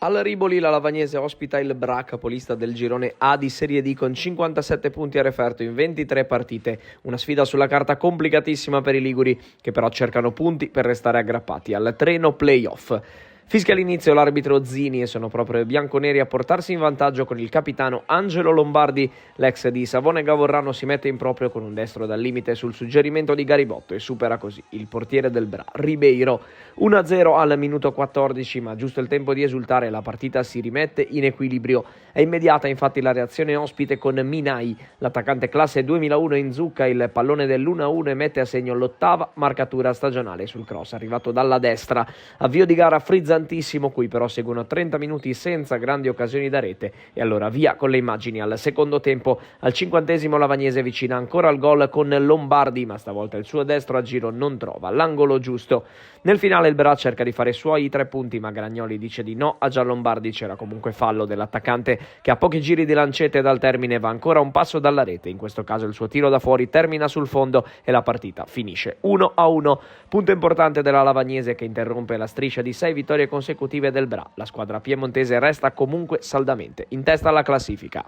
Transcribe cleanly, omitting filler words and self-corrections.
Al Riboli la Lavagnese ospita il Bra, capolista del girone A di Serie D con 57 punti a referto in 23 partite. Una sfida sulla carta complicatissima per i liguri, che però cercano punti per restare aggrappati al treno play-off. Fischia all'inizio l'arbitro Zini e sono proprio i bianconeri a portarsi in vantaggio con il capitano Angelo Lombardi. L'ex di Savone Gavorrano si mette in proprio con un destro dal limite sul suggerimento di Garibotto e supera così il portiere del Bra, Ribeiro. 1-0 al minuto 14, ma giusto il tempo di esultare, la partita si rimette in equilibrio. È immediata infatti la reazione ospite con Minai, l'attaccante classe 2001 in zucca il pallone dell'1-1 e mette a segno l'ottava marcatura stagionale sul cross arrivato dalla destra. Avvio di gara frizzantissimo, qui però seguono 30 minuti senza grandi occasioni da rete e allora via con le immagini al secondo tempo. Al 50° Lavagnese vicina ancora al gol con Lombardi, ma stavolta il suo destro a giro non trova l'angolo giusto. Nel finale il Bra cerca di fare i suoi 3 punti, ma Gragnoli dice di no a Gianlombardi. C'era comunque fallo dell'attaccante che a pochi giri di lancette dal termine va ancora un passo dalla rete. In questo caso il suo tiro da fuori termina sul fondo e la partita finisce 1-1. Punto importante della Lavagnese che interrompe la striscia di 6 vittorie consecutive del Bra. La squadra piemontese resta comunque saldamente in testa alla classifica.